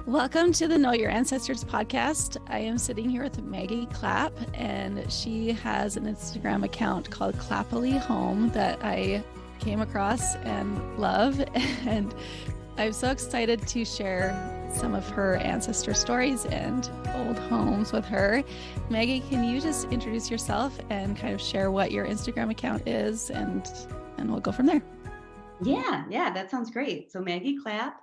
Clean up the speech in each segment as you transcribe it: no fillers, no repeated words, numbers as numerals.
Welcome to the Know Your Ancestors podcast. I am sitting here with Maggie Clapp, and she has an Instagram account called Clappily Home that I came across and love. And I'm so excited to share some of her ancestor stories and old homes with her. Maggie, can you just introduce yourself and kind of share what your Instagram account is, and we'll go from there. Yeah, that sounds great. So Maggie Clapp,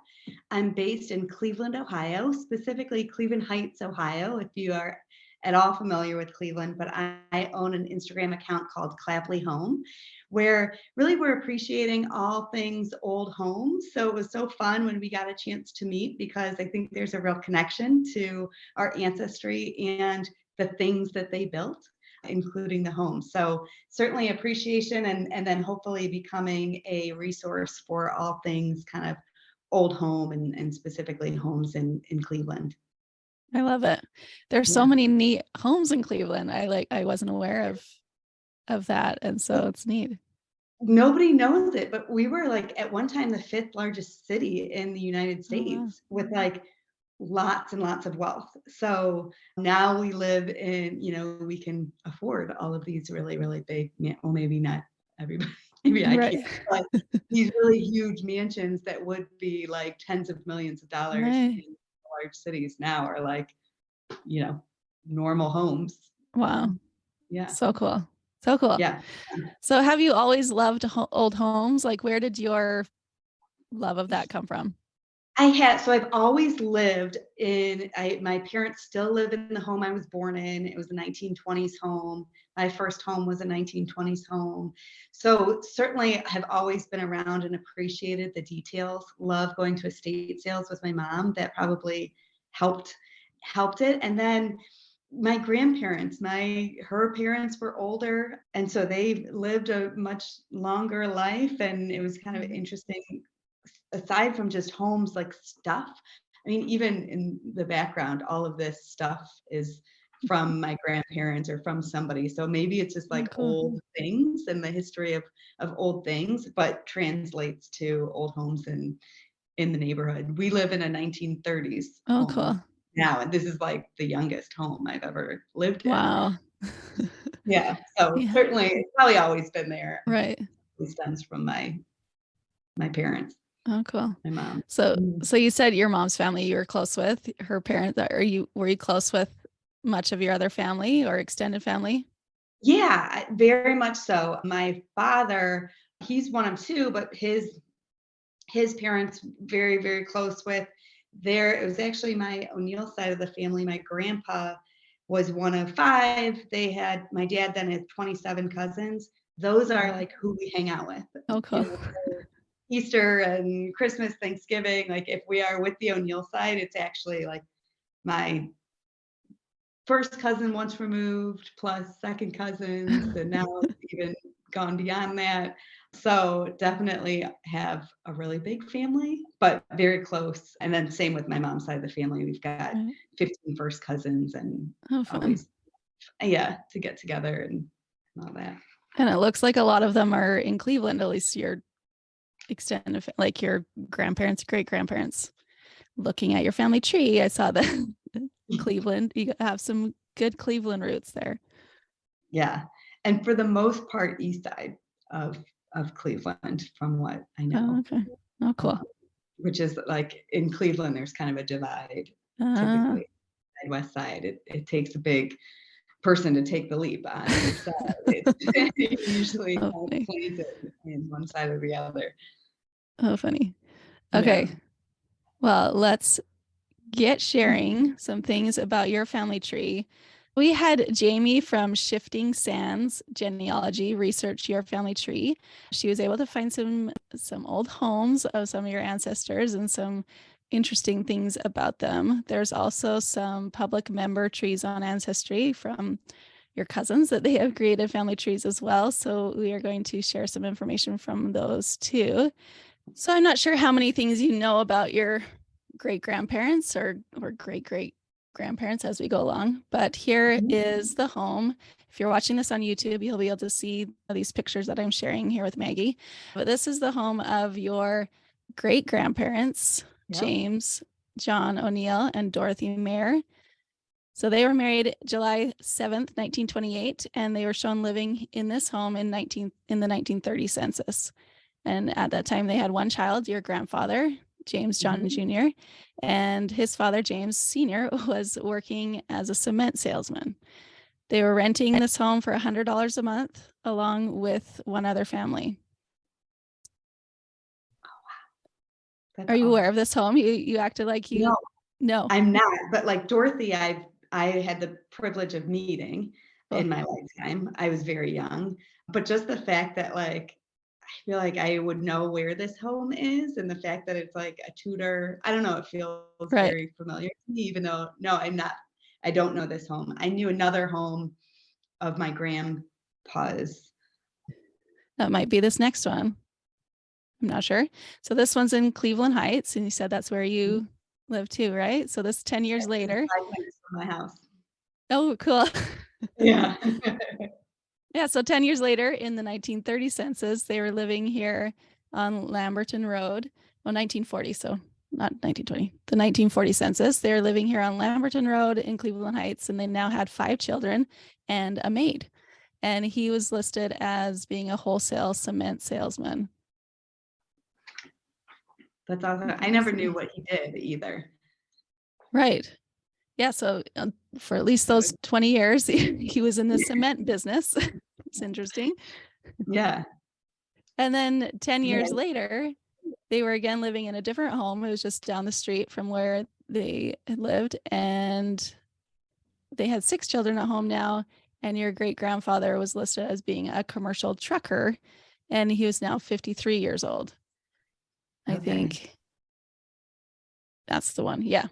I'm based in Cleveland, Ohio, specifically Cleveland Heights, Ohio, if you are at all familiar with Cleveland, but I own an Instagram account called Clappily Home, where really we're appreciating all things old homes. So it was so fun when we got a chance to meet, because I think there's a real connection to our ancestry and the things that they built, including the home. So certainly appreciation, and then hopefully becoming a resource for all things kind of old home and specifically homes in Cleveland. I love it. There's so Yeah. many neat homes in Cleveland. I wasn't aware of that, and so it's neat. Nobody knows it, but we were like at one time the fifth largest city in the United Oh, wow. States with like lots and lots of wealth. So now we live in, we can afford all of these really, really big, well, maybe not everybody, maybe I Right. can't, but these really huge mansions that would be like tens of millions of dollars Right. in large cities now are like, normal homes. Wow. Yeah. So cool. So cool. Yeah. So have you always loved old homes? Like, where did your love of that come from? So I've always lived in, my parents still live in the home I was born in. It was a 1920s home. My first home was a 1920s home. So certainly have always been around and appreciated the details. Love going to estate sales with my mom. That probably helped it. And then my grandparents, her parents were older, and so they lived a much longer life, and it was kind of interesting. Aside from just homes, like stuff, I mean, even in the background, all of this stuff is from my grandparents or from somebody. So maybe it's just Oh, like cool. old things and the history of old things, but translates to old homes in the neighborhood. We live in a 1930s Oh, home cool. now, and this is like the youngest home I've ever lived in. Wow. Yeah, so Yeah. certainly it's probably always been there. Right. It stems from my parents, Oh, cool. my mom. So, Mhm. so you said your mom's family you were close with, her parents. Were you close with much of your other family or extended family? Yeah, very much so. My father, he's one of two, but his parents very, very close with. It was actually my O'Neill side of the family. My grandpa was one of five. My dad then had 27 cousins. Those are Wow. like who we hang out with. Oh, cool. Easter and Christmas, Thanksgiving. Like if we are with the O'Neill side, it's actually like my first cousin once removed, plus second cousins, and now it's even gone beyond that. So definitely have a really big family, but very close. And then same with my mom's side of the family. We've got Right. 15 first cousins, and Oh, fun. always, yeah, to get together and all that. And it looks like a lot of them are in Cleveland, at least your extended, like your grandparents, great grandparents. Looking at your family tree, I saw that Cleveland, you have some good Cleveland roots there. Yeah. And for the most part, east side of Cleveland, from what I Oh, know. okay. Oh, cool. Which is like in Cleveland, there's kind of a divide Uh, typically. West side, it takes a big person to take the leap on either side. It's usually oh, kind of funny. plays it in one side or the other. Oh, funny. Yeah. Okay. Well, let's get sharing some things about your family tree. We had Jamie from Shifting Sands Genealogy research your family tree. She was able to find some old homes of some of your ancestors and some interesting things about them. There's also some public member trees on Ancestry from your cousins that they have created family trees as well. So we are going to share some information from those too. So I'm not sure how many things you know about your great grandparents or great great grandparents as we go along, but here Mhm. is the home. If you're watching this on YouTube, you'll be able to see these pictures that I'm sharing here with Maggie. But this is the home of your great grandparents, Yep. James John O'Neill and Dorothy Mayer. So they were married July 7th, 1928, and they were shown living in this home in the 1930 census. And at that time, they had one child, your grandfather, James John Jr., and his father, James Sr., was working as a cement salesman. They were renting this home for $100 a month, along with one other family. Oh, wow. That's Are you aware awesome. of this home? You acted like you. No. I'm not, but like Dorothy, I had the privilege of meeting in my lifetime. I was very young, but just the fact that like I feel like I would know where this home is, and the fact that it's like a Tudor, I don't know, it feels very familiar to me, even though no, I don't know this home. I knew another home of my grandpa's. That might be this next one. I'm not sure. So this one's in Cleveland Heights, and you said that's where you live too, right? So this 10 years later. 5 minutes from my house. Oh, cool. Yeah. Yeah, so 10 years later in the 1930 census, they were living here on Lamberton Road. Well, 1940, so not 1920. The 1940 census, they were living here on Lamberton Road in Cleveland Heights, and they now had 5 children and a maid. And he was listed as being a wholesale cement salesman. That's awesome. I never knew what he did either. Right. Yeah, so for at least those 20 years, he was in the cement business. It's interesting. Yeah. And then 10 years later, they were again living in a different home. It was just down the street from where they had lived. And they had 6 children at home now. And your great grandfather was listed as being a commercial trucker. And he was now 53 years old. I think that's the one. Yeah.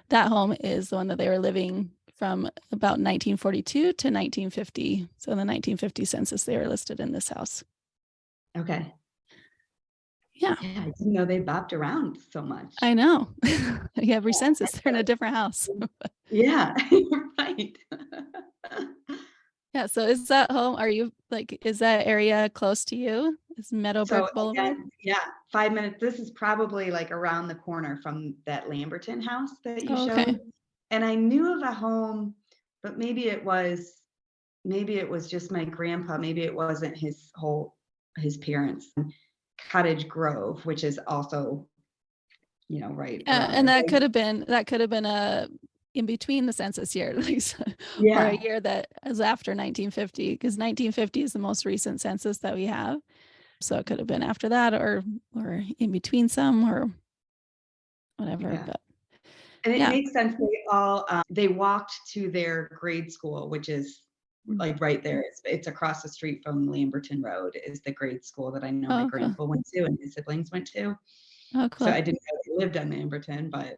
That home is the one that they were living from about 1942 to 1950. So in the 1950 census, they were listed in this house. Okay. Yeah. Yeah, I didn't know they bopped around so much. I know. Every census, they're in a different house. Yeah, right. Yeah. So is that home? Are you like, is that area close to you? Is Meadowbrook Boulevard? Again, yeah, 5 minutes. This is probably like around the corner from that Lamberton house that you showed. And I knew of a home, but maybe it was just my grandpa. Maybe it wasn't his parents. Cottage Grove, which is also, right around And there. that could have been a in between the census year, at least, or a year that is after 1950, because 1950 is the most recent census that we have. So it could have been after that, or in between some, or whatever. Yeah. But and it makes sense. They all they walked to their grade school, which is like right there. It's across the street from Lamberton Road is the grade school that I know my grandpa went to and his siblings went to. Oh, cool. So I didn't know they lived on Lamberton, but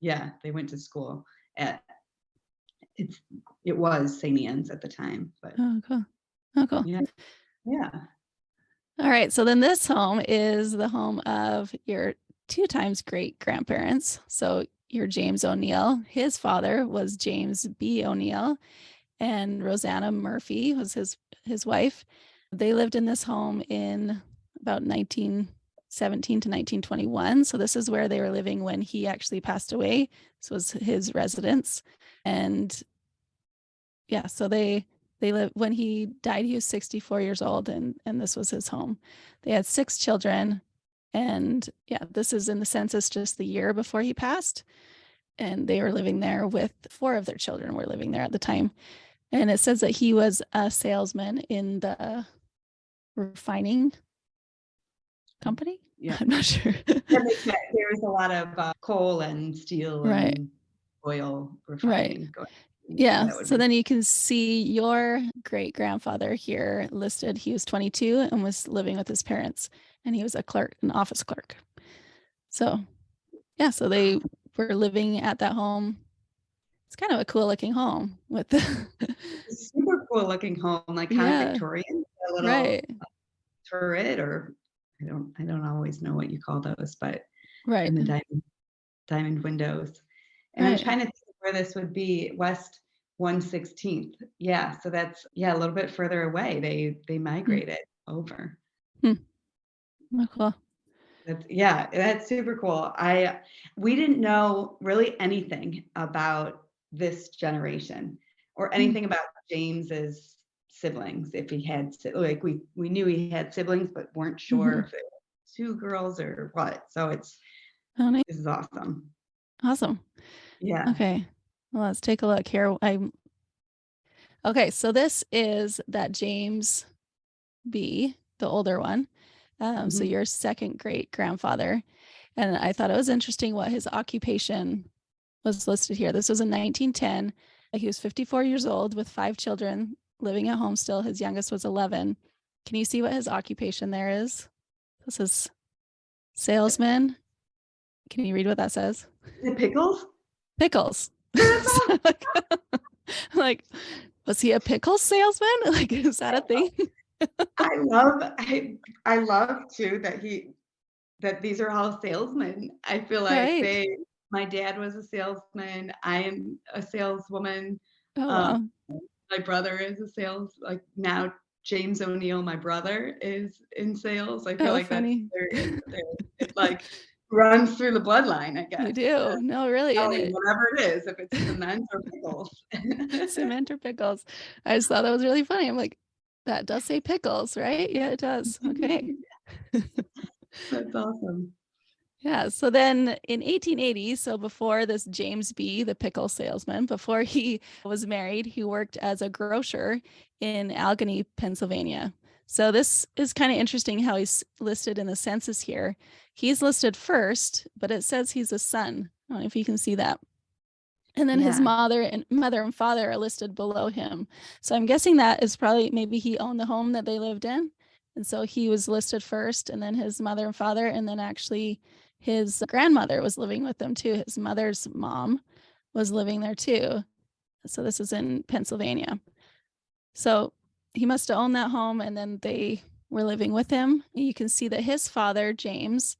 yeah, they went to school at it was St. Anne's at the time. But oh, cool. Yeah. All right. So then this home is the home of your 2 times great grandparents. So your James O'Neill, his father was James B. O'Neill, and Rosanna Murphy was his wife. They lived in this home in about 1917 to 1921. So this is where they were living when he actually passed away. This was his residence. And yeah, so they lived when he died, he was 64 years old, and this was his home. They had 6 children. And yeah, this is in the census just the year before he passed. And they were living there with 4 of their children were living there at the time. And it says that he was a salesman in the refining company. Yeah. I'm not sure. There was a lot of coal and steel and oil refining going. Yeah. So then you can see your great grandfather here listed. He was 22 and was living with his parents, and he was a clerk, an office clerk. So yeah, so they were living at that home. It's kind of a cool looking home with the super cool looking home, like kind of Victorian, a little turret, or I don't always know what you call those, but and the diamond windows. And I'm trying to think where this would be. West 116th. Yeah, so that's a little bit further away. They migrated over. Oh, cool. That's super cool. We didn't know really anything about this generation or Mm, anything about James's siblings. If he had like we knew he had siblings, but weren't sure mhm. if it was two girls or what. So Oh, nice. this is awesome. Awesome. Yeah. Okay. Well, let's take a look here. Okay, so this is that James B, the older one. So Mhm. your second great grandfather. And I thought it was interesting what his occupation was listed here. This was in 1910. He was 54 years old with 5 children living at home still. His youngest was 11. Can you see what his occupation there is? This is salesman. Can you read what that says? Is it Pickles? Pickles. That's So, like, was he a pickle salesman? Like, is that a thing? I love too that these are all salesmen. I feel like Right. my dad was a salesman. I am a saleswoman. Oh, Um, wow. my brother is a sales like now James O'Neill, my brother, is in sales. I feel Oh, like that's funny. it like runs through the bloodline, I You guess. do. No, really. And Selling it whatever it is, if it's cement or pickles. cement or pickles. I just thought that was really funny. I'm like, that does say pickles, right? Yeah, it does. Okay. That's awesome. Yeah. So then in 1880, so before this James B, the pickle salesman, before he was married, he worked as a grocer in Allegheny, Pennsylvania. So this is kind of interesting how he's listed in the census here. He's listed first, but it says he's a son. I don't know if you can see that. And then his Yeah. mother and father are listed below him. So I'm guessing that is probably maybe he owned the home that they lived in. And so he was listed first, and then his mother and father, and then actually his grandmother was living with them too. His mother's mom was living there too. So this is in Pennsylvania. So he must have owned that home, and then they were living with him. You can see that his father, James,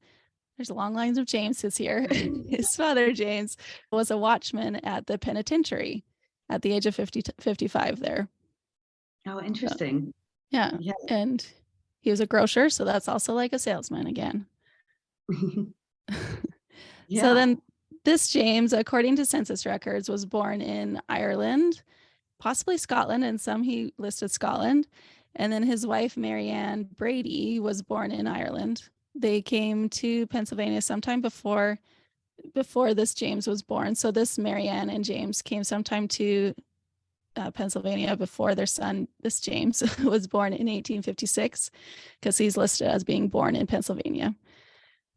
there's long lines of Jameses here. His father, James, was a watchman at the penitentiary at the age of 55 there. Oh, So, interesting. yeah. Yeah. And he was a grocer. So that's also like a salesman again. So Yeah. then this James, according to census records, was born in Ireland, possibly Scotland, and some he listed Scotland. And then his wife, Marianne Brady, was born in Ireland. They came to Pennsylvania sometime before this James was born. So this Marianne and James came sometime to Pennsylvania before their son, this James, was born in 1856, because he's listed as being born in Pennsylvania.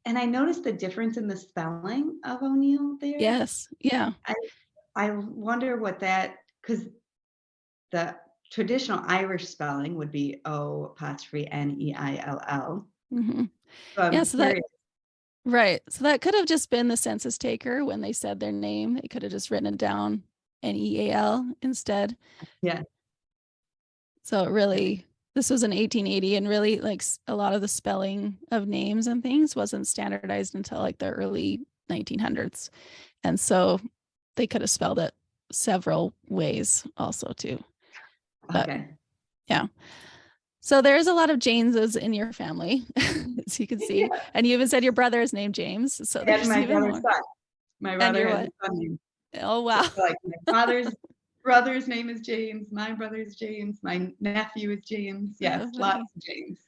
And I noticed the difference in the spelling of O'Neill there. Yes. Yeah. I I wonder what that because the traditional Irish spelling would be O apostrophe N-E-I-L-L. Hmm. So Yeah. I'm So that, curious. right. So that could have just been the census taker when they said their name. They could have just written it down NEAL instead. Yeah. So it really, this was in 1880, and really like a lot of the spelling of names and things wasn't standardized until like the early 1900s. And so they could have spelled it several ways also too. But Okay. yeah. So there's a lot of Jameses in your family, as you can see. Yeah. And you even said your brother is named James. So And there's my even brother's more. son. My And brother you're has what? a son named Oh, so, wow. like, my father's brother's name is James, my brother's James, my nephew is James. Yes, So lots funny. of James.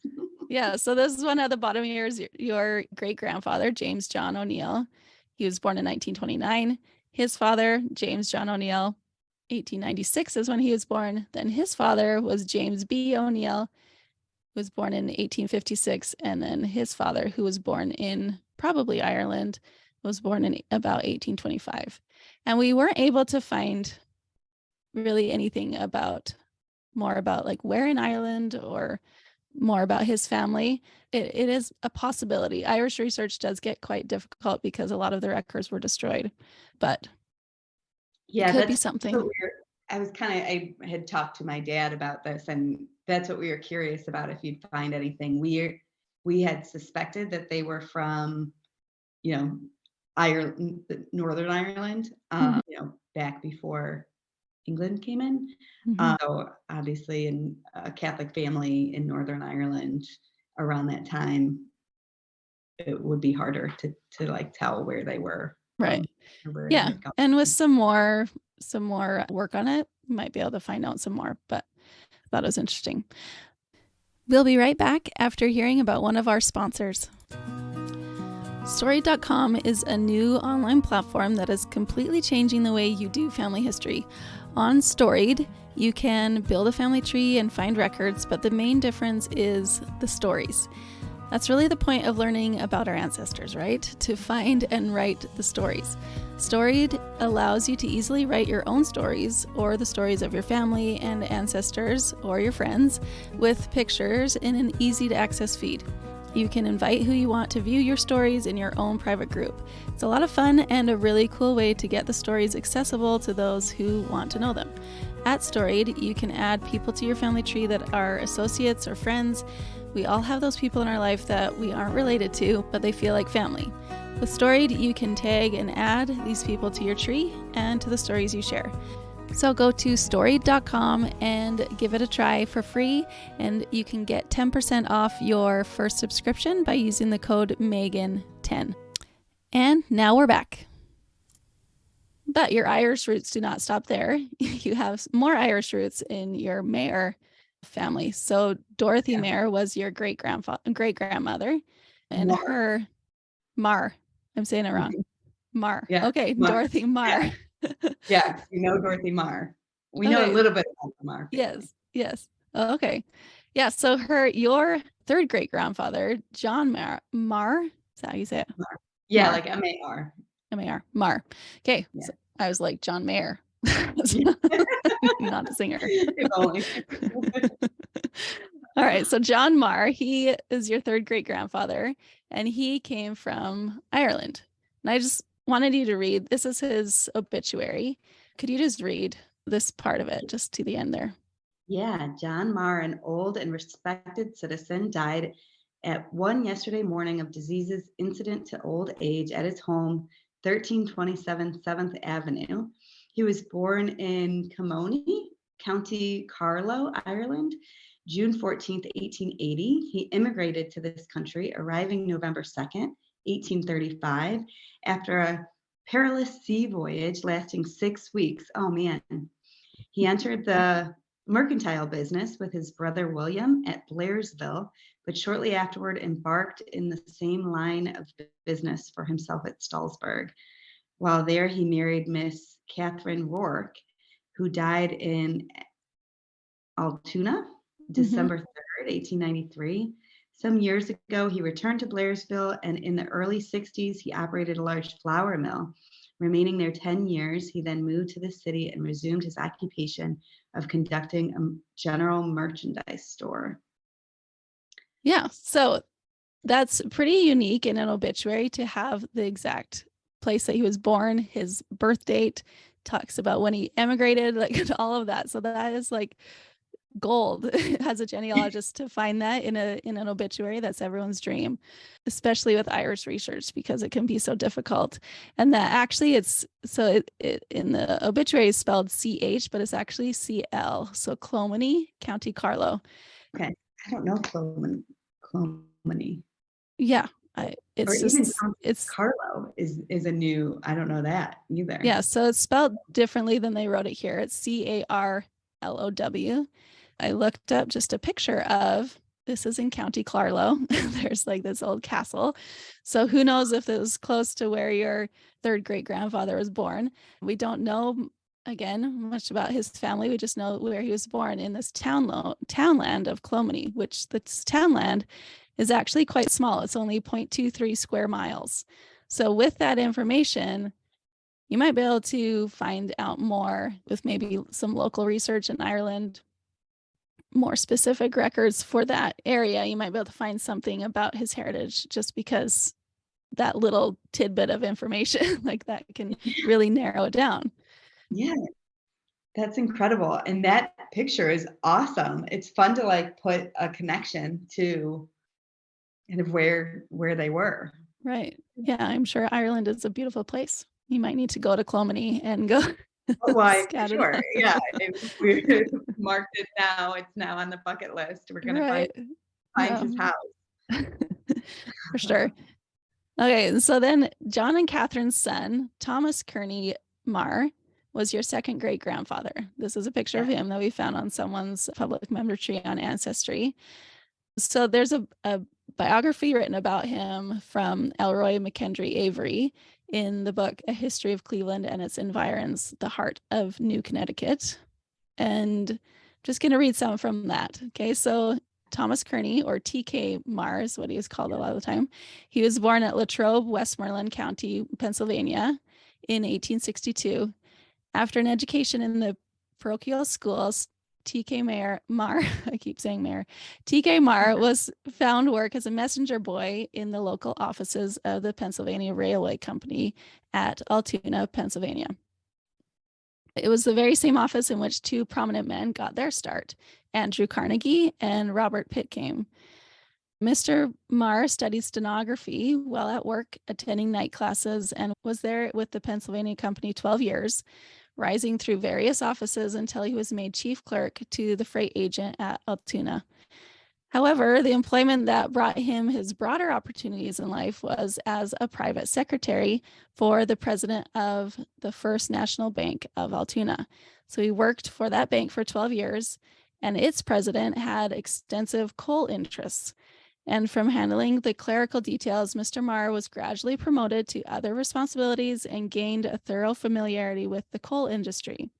Yeah. So this is one at the bottom here is your great grandfather, James John O'Neill. He was born in 1929. His father, James John O'Neill, 1896 is when he was born. Then his father was James B. O'Neill, who was born in 1856. And then his father, who was born in probably Ireland, was born in about 1825. And we weren't able to find really anything about more about like where in Ireland or more about his family. It is a possibility. Irish research does get quite difficult because a lot of the records were destroyed, but it Yeah, could be that's what something. I had talked to my dad about this, and that's what we were curious about, if you'd find anything. We had suspected that they were from, you know, Ireland, Northern Ireland, Mhm, back before England came in. mhm. So obviously in a Catholic family in Northern Ireland around that time. it would be harder to like tell where they were Right. from or where they Yeah. had come And with from. some more work on it, you might be able to find out some more, but I thought it was interesting. We'll be right back after hearing about one of our sponsors. Storied.com is a new online platform that is completely changing the way you do family history. On Storied, you can build a family tree and find records, but the main difference is the stories. That's really the point of learning about our ancestors, right? To find and write the stories. Storied allows you to easily write your own stories or the stories of your family and ancestors or your friends with pictures in an easy to access feed. You can invite who you want to view your stories in your own private group. It's a lot of fun and a really cool way to get the stories accessible to those who want to know them. At Storied, you can add people to your family tree that are associates or friends. We all have those people in our life that we aren't related to, but they feel like family. With Storied, you can tag and add these people to your tree and to the stories you share. So go to storied.com and give it a try for free, and you can get 10% off your first subscription by using the code Megan10. And now we're back. But your Irish roots do not stop there. You have more Irish roots in your Mayer family. So Dorothy Mayer was your great grandmother, and her Mar. I'm saying it wrong. Mar. Yeah. Okay, Mar. Dorothy Mar. Yeah, you know Dorothy Marr. We know a little bit about the Marr family. Yes. Oh, okay. Yeah, so your third great grandfather, John Mar, is that how you say it? Marr. Yeah, Mar. like M-A-R. M-A-R. Mar. Okay. Yeah. So I was like John Mayer. Not the singer. If only. All right. So John Marr, he is your third great grandfather, and he came from Ireland. And I just wanted you to read, this is his obituary. Could you just read this part of it just to the end there? Yeah, John Marr, an old and respected citizen, died at 1 yesterday morning of diseases incident to old age at his home, 1327 7th Avenue. He was born in Kilmony, County Carlow, Ireland, June 14th, 1880. He immigrated to this country, arriving November 2nd, 1835, after a perilous sea voyage lasting 6 weeks. Oh man. He entered the mercantile business with his brother William at Blairsville, but shortly afterward embarked in the same line of business for himself at Stallsburg. While there, he married Miss Catherine Rourke, who died in Altoona, December 3rd, 1893. Some years ago, he returned to Blairsville, and in the early 60s, he operated a large flour mill. Remaining there 10 years, he then moved to the city and resumed his occupation of conducting a general merchandise store. Yeah, so that's pretty unique in an obituary to have the exact place that he was born, his birth date, talks about when he emigrated, like all of that. So that is like gold as a genealogist to find that in an obituary. That's everyone's dream, especially with Irish research, because it can be so difficult. And that actually it in the obituary is spelled CH, but it's actually CL. So Kilmony, County Carlow. Okay, I don't know Kilmony. Yeah, it's Carlow is a new. I don't know that either. Yeah, so it's spelled differently than they wrote it here. It's Carlow. I looked up just a picture of, this is in County Carlow. There's like this old castle. So who knows if it was close to where your third great grandfather was born. We don't know, again, much about his family. We just know where he was born in this townland of Kilmony, which this townland is actually quite small. It's only 0.23 square miles. So with that information, you might be able to find out more with maybe some local research in Ireland, more specific records for that area. You might be able to find something about his heritage just because that little tidbit of information like that can really narrow it down. Yeah, that's incredible. And that picture is awesome. It's fun to like put a connection to kind of where they were. Right. Yeah, I'm sure Ireland is a beautiful place. You might need to go to Kilmony and go. Why? Sure. Yeah. We marked it now. It's now on the bucket list. We're going to find his house. For sure. Okay, so then John and Catherine's son, Thomas Kearney Marr, was your second great grandfather. This is a picture of Yeah. him that we found on someone's public member tree on Ancestry. So there's a biography written about him from Elroy McKendry Avery in the book A History of Cleveland and Its Environs, The Heart of New Connecticut. And I'm just going to read some from that. Okay, so Thomas Kearney, or T.K. Marr is what he is called a lot of the time. He was born at Latrobe, Westmoreland County, Pennsylvania in 1862. After an education in the parochial schools, T.K. Marr, I keep saying Mayor, T.K. Marr was found work as a messenger boy in the local offices of the Pennsylvania Railway Company at Altoona, Pennsylvania. It was the very same office in which two prominent men got their start, Andrew Carnegie and Robert Pitcairn. Mr. Marr studied stenography while at work attending night classes and was there with the Pennsylvania Company 12 years, rising through various offices until he was made chief clerk to the freight agent at Altoona. However, the employment that brought him his broader opportunities in life was as a private secretary for the president of the First National Bank of Altoona. So he worked for that bank for 12 years, and its president had extensive coal interests. And from handling the clerical details, Mr. Marr was gradually promoted to other responsibilities and gained a thorough familiarity with the coal industry.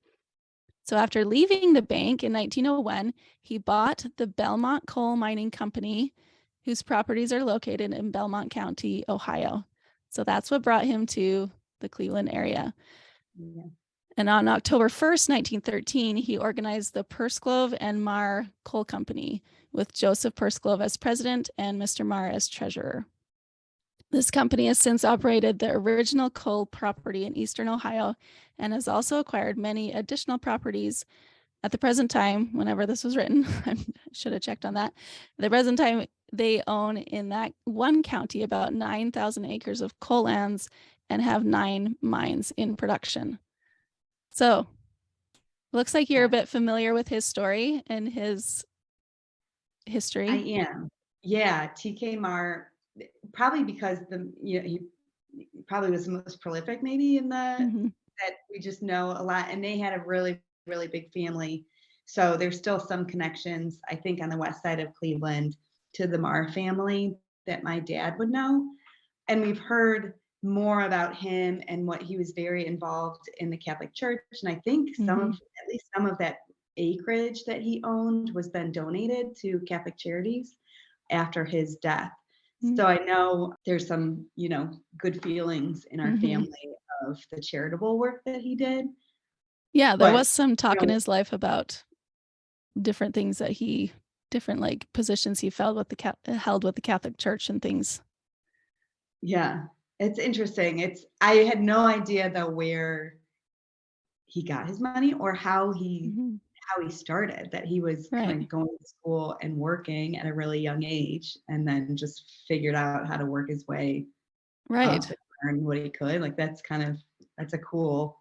So after leaving the bank in 1901, he bought the Belmont Coal Mining Company, whose properties are located in Belmont County, Ohio. So that's what brought him to the Cleveland area. Yeah. And on October 1st, 1913, he organized the Pursglove and Marr Coal Company with Joseph Pursglove as president and Mr. Marr as treasurer. This company has since operated the original coal property in eastern Ohio and has also acquired many additional properties. At the present time, whenever this was written, I should have checked on that. At the present time, they own in that one county about 9,000 acres of coal lands and have 9 mines in production. So, looks like you're a bit familiar with his story and his history. I am. Yeah, T.K. Marr, probably because he probably was the most prolific maybe in that we just know a lot. And they had a really, really big family. So there's still some connections, I think, on the west side of Cleveland to the Marr family that my dad would know. And we've heard more about him and what he was very involved in the Catholic Church. And I think at least some of that acreage that he owned was then donated to Catholic Charities after his death. So I know there's some, good feelings in our family of the charitable work that he did. Yeah, there was some talk in his life about different things that different like positions he held with the Catholic Church and things. Yeah, it's interesting. I had no idea though where he got his money or how he started, that he was kind of going to school and working at a really young age and then just figured out how to work his way up and learn what he could. Like that's a cool,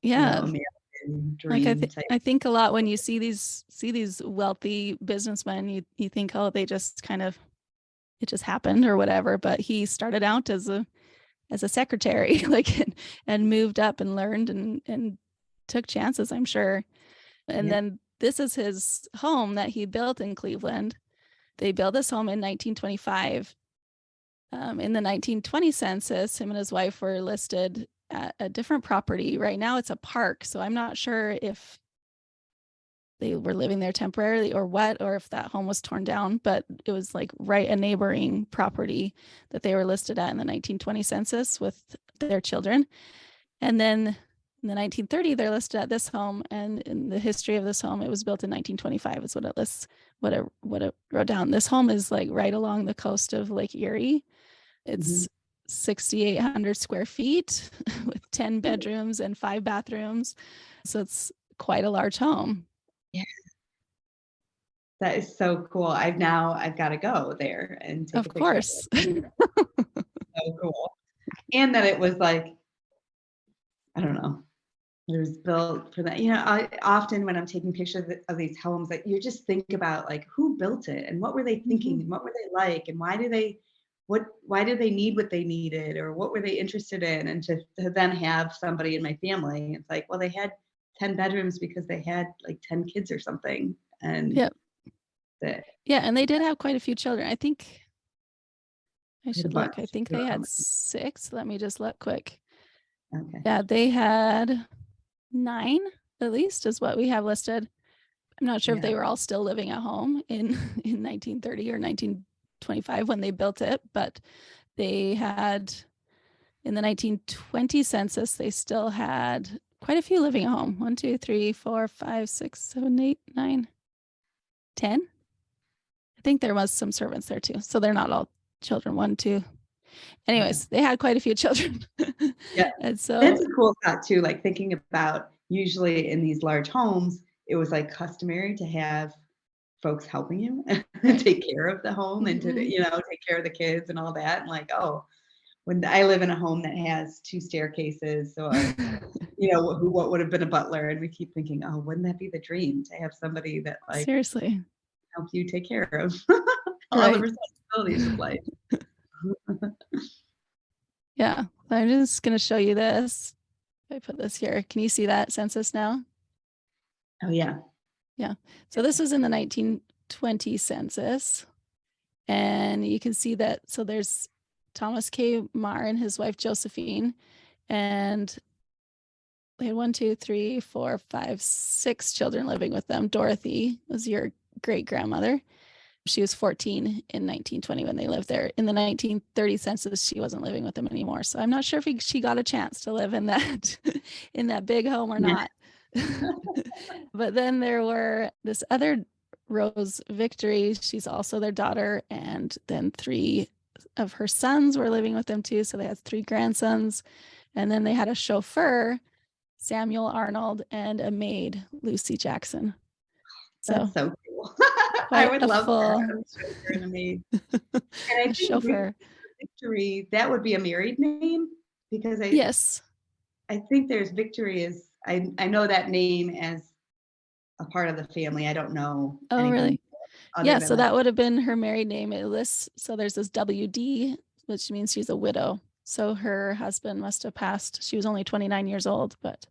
American dream. Like I think a lot when you see these wealthy businessmen, you think, oh, they just it just happened or whatever. But he started out as a secretary, like and moved up and learned and took chances, I'm sure. And then this is his home that he built in Cleveland. They built this home in 1925. In the 1920 census, him and his wife were listed at a different property. Right now it's a park, so I'm not sure if they were living there temporarily or what, or if that home was torn down, but it was like a neighboring property that they were listed at in the 1920 census with their children. And then in the 1930, they're listed at this home, and in the history of this home, it was built in 1925 is what it lists, what it wrote down. This home is like right along the coast of Lake Erie. It's 6,800 square feet with 10 bedrooms and 5 bathrooms. So it's quite a large home. Yeah. That is so cool. I've got to go there and take a picture. Of course. So cool. And that it was like, I don't know, it was built for that. I often when I'm taking pictures of these homes, like you just think about like who built it and what were they thinking and what were they like and why why did they need what they needed, or what were they interested in? And to then have somebody in my family, it's like, well, they had 10 bedrooms because they had like 10 kids or something. And Yep. that Yeah, and they did have quite a few children. I think I had a should look. I bunch. think I they don't know how had many. 6. Let me just look quick. Okay. Yeah, they had 9 at least is what we have listed. I'm not sure if Yeah. they were all still living at home in 1930 or 1925 when they built it, but they had in the 1920 census, they still had quite a few living at home. 1, 2, 3, 4, 5, 6, 7, 8, 9, 10. I think there was some servants there too. So they're not all children. 1, 2. Yeah. Anyways, they had quite a few children. Yeah. And That's so, a cool thought too, like thinking about usually in these large homes, it was like customary to have folks helping you take care of the home and to, mhm, take care of the kids and all that. And like, oh, when I live in a home that has 2 staircases, or, what would have been a butler, and we keep thinking, oh, wouldn't that be the dream to have somebody that like seriously, help you take care of all the right? responsibilities of life. Yeah, I'm just going to show you this. If I put this here, can you see that census now? Oh yeah. Yeah. So this was in the 1920 census. And you can see that. So there's Thomas K. Marr and his wife Josephine. And they had 1, 2, 3, 4, 5, 6 children living with them. Dorothy was your great grandmother. She was 14 in 1920 when they lived there. In the 1930 census, she wasn't living with them anymore. So I'm not sure if she got a chance to live in that in that big home or Yeah. not. But then there were this other Rose Victory. She's also their daughter, and then 3 of her sons were living with them too. So they had 3 grandsons, and then they had a chauffeur, Samuel Arnold, and a maid, Lucy Jackson. So That's so cool. I quite would a love that. full I'm sure you're in a maid. And I a think chauffeur. Victory, that would be a married name, because Yes. I think there's Victory is, I know that name as a part of the family. I don't know Oh, anything really? other Yeah. than So that. that would have been her married name. It lists, so there's this WD, which means she's a widow. So her husband must have passed. She was only 29 years old, but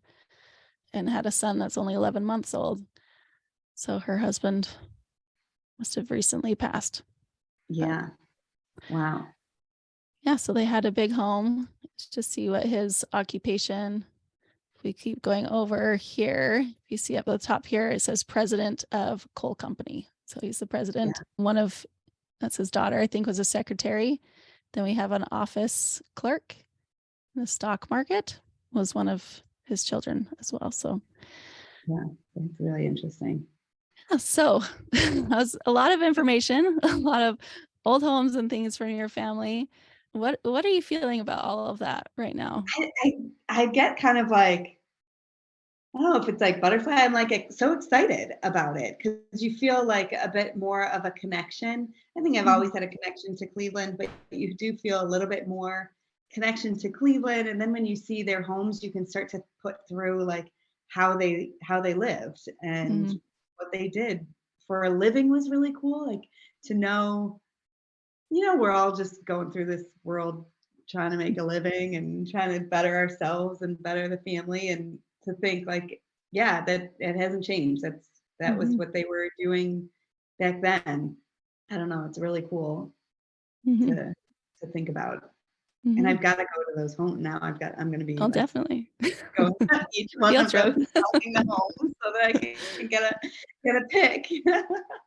and had a son that's only 11 months old. So her husband must have recently passed. But Yeah. Wow. yeah, so they had a big home. Let's just see what his occupation. If we keep going over here, if you see up at the top here, it says president of coal company. So he's the Yeah. president. That's his daughter, I think, was a secretary. Then we have an office clerk. The stock market was one of his children as well. So Yeah. That's really interesting. yeah, so that was a lot of information, a lot of old homes and things from your family. What are you feeling about all of that right now? I get kind of like, I don't know if it's like butterfly. I'm like so excited about it because you feel like a bit more of a connection. I think I've Mhm. always had a connection to Cleveland, but you do feel a little bit more connection to Cleveland. And then when you see their homes, you can start to put through like how they lived and Mhm. what they did for a living was really cool. Like to know, we're all just going through this world trying to make a living and trying to better ourselves and better the family, and to think like, yeah, that it hasn't changed. That was Mhm. what they were doing back then. I don't know, it's really cool Mhm. to think about. And Mhm. I've got to go to those homes now. I'm going to be Oh, like definitely. going to each one Field of trip. those and helping the homes so that I can get a pick.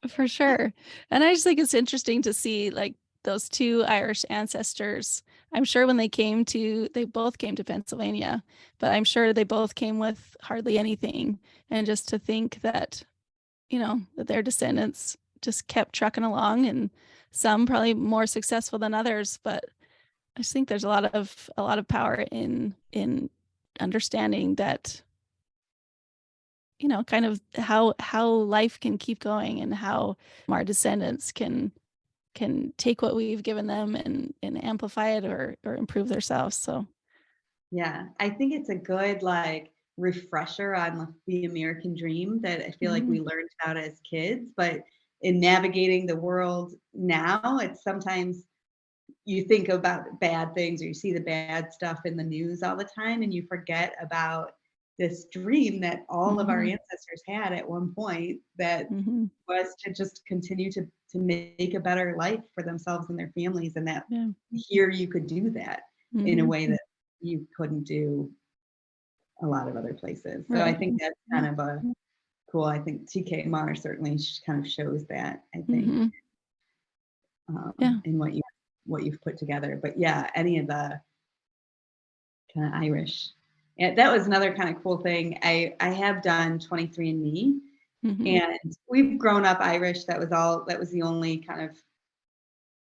For sure. And I just think it's interesting to see like those 2 Irish ancestors. I'm sure when they both came to Pennsylvania, but I'm sure they both came with hardly anything. And just to think that, that their descendants just kept trucking along, and some probably more successful than others. But I just think there's a lot of power in understanding that, kind of how life can keep going and how our descendants can take what we've given them and amplify it or improve themselves. So Yeah, I think it's a good like refresher on the American dream that I feel like we mhm, learned about as kids, but in navigating the world now, it's sometimes you think about bad things or you see the bad stuff in the news all the time and you forget about this dream that all of our ancestors had at one point that was to just continue to make a better life for themselves and their families, and that here you could do that in a way that you couldn't do a lot of other places. So I think that's kind of a cool. I think TKMR certainly kind of shows that, I think, in what you've put together. But yeah, any of the kind of Irish. And that was another kind of cool thing. I have done 23andMe, and we've grown up Irish. That was the only kind of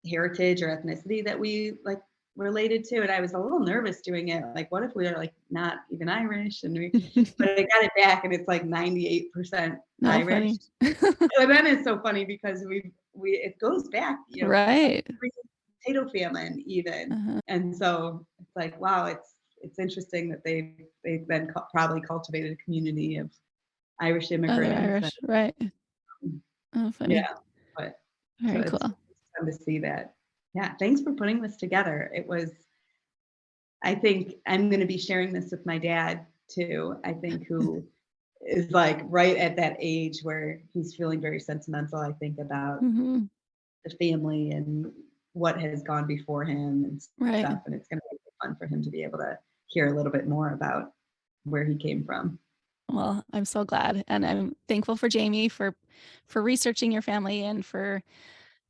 heritage or ethnicity that we like related to. And I was a little nervous doing it. Like, what if we are like not even Irish? But I got it back and it's like 98% Irish. And then it's so funny because it goes back, right. Potato famine even. And so it's like, wow, it's interesting that they've then probably cultivated a community of Irish immigrants. Right. Oh, funny. Yeah, but very cool. It's fun to see that. Yeah, thanks for putting this together. I think I'm going to be sharing this with my dad too. I think who is like right at that age where he's feeling very sentimental, I think, about the family and what has gone before him and stuff. And it's going to be fun for him to be able to hear a little bit more about where he came from. Well, I'm so glad. And I'm thankful for Jamie for researching your family and for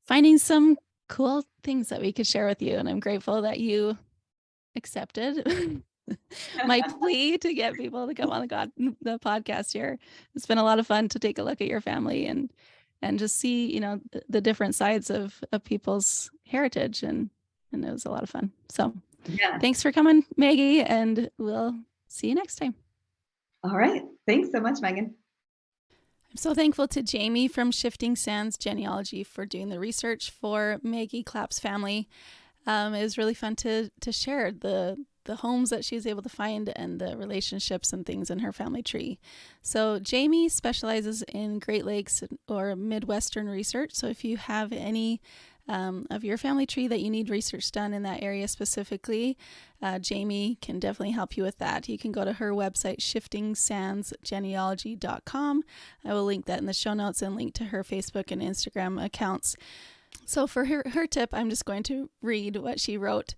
finding some cool things that we could share with you. And I'm grateful that you accepted my plea to get people to come on the podcast here. It's been a lot of fun to take a look at your family and just see, the different sides of people's heritage. And it was a lot of fun. So thanks for coming, Maggie, and we'll see you next time. All right. Thanks so much, Megan. I'm so thankful to Jamie from Shifting Sands Genealogy for doing the research for Maggie Clapp's family. It was really fun to share the homes that she was able to find and the relationships and things in her family tree. So Jamie specializes in Great Lakes or Midwestern research. So if you have any of your family tree that you need research done in that area specifically, Jamie can definitely help you with that. You can go to her website, shiftingsandsgenealogy.com. I will link that in the show notes and link to her Facebook and Instagram accounts. So for her tip, I'm just going to read what she wrote.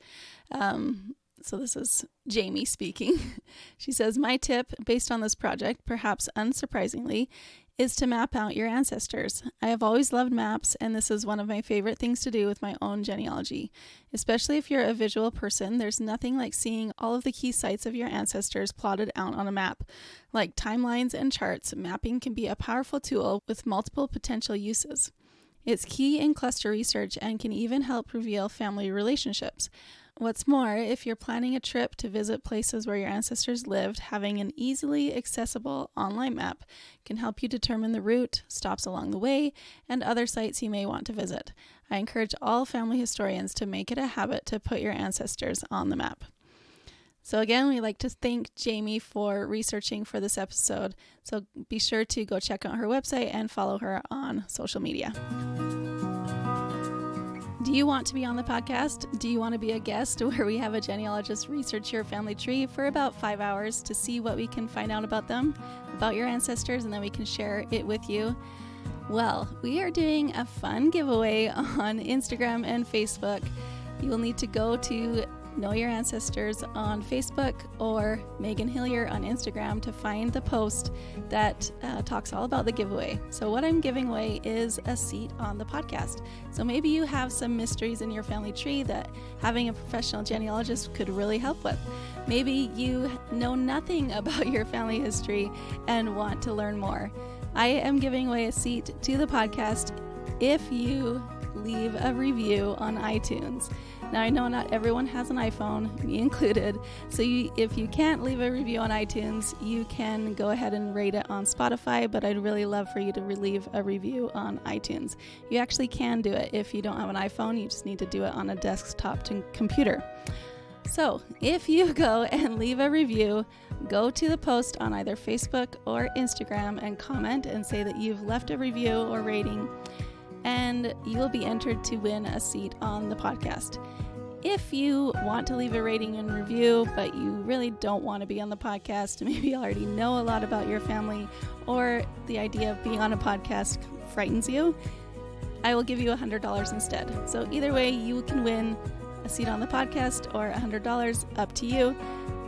So this is Jamie speaking. She says, my tip based on this project, perhaps unsurprisingly, is to map out your ancestors. I have always loved maps, and this is one of my favorite things to do with my own genealogy. Especially if you're a visual person, there's nothing like seeing all of the key sites of your ancestors plotted out on a map. Like timelines and charts, mapping can be a powerful tool with multiple potential uses. It's key in cluster research and can even help reveal family relationships. What's more, if you're planning a trip to visit places where your ancestors lived, having an easily accessible online map can help you determine the route, stops along the way, and other sites you may want to visit. I encourage all family historians to make it a habit to put your ancestors on the map. So again, we'd like to thank Jamie for researching for this episode. So be sure to go check out her website and follow her on social media. Do you want to be on the podcast? Do you want to be a guest where we have a genealogist research your family tree for about 5 hours to see what we can find out about them, about your ancestors, and then we can share it with you? Well, we are doing a fun giveaway on Instagram and Facebook. You will need to go to Know Your Ancestors on Facebook or Megan Hillier on Instagram to find the post that talks all about the giveaway. So what I'm giving away is a seat on the podcast. So maybe you have some mysteries in your family tree that having a professional genealogist could really help with. Maybe you know nothing about your family history and want to learn more. I am giving away a seat to the podcast if you leave a review on iTunes. Now, I know not everyone has an iPhone, me included, so if you can't leave a review on iTunes, you can go ahead and rate it on Spotify, but I'd really love for you to leave a review on iTunes. You actually can do it if you don't have an iPhone, you just need to do it on a desktop computer. So, if you go and leave a review, go to the post on either Facebook or Instagram and comment and say that you've left a review or rating, and you will be entered to win a seat on the podcast. If you want to leave a rating and review, but you really don't want to be on the podcast, maybe you already know a lot about your family, or the idea of being on a podcast frightens you, I will give you $100 instead. So either way, you can win a seat on the podcast or $100, up to you,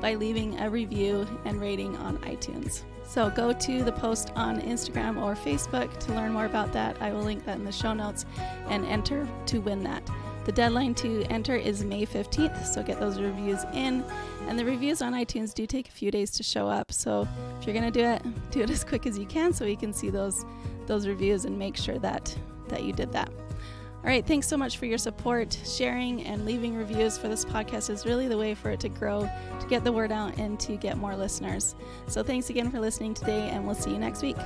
by leaving a review and rating on iTunes. So go to the post on Instagram or Facebook to learn more about that. I will link that in the show notes and enter to win that. The deadline to enter is May 15th, so get those reviews in. And the reviews on iTunes do take a few days to show up, so if you're going to do it as quick as you can so we can see those reviews and make sure that you did that. All right, thanks so much for your support. Sharing and leaving reviews for this podcast is really the way for it to grow, to get the word out, and to get more listeners. So thanks again for listening today, and we'll see you next week.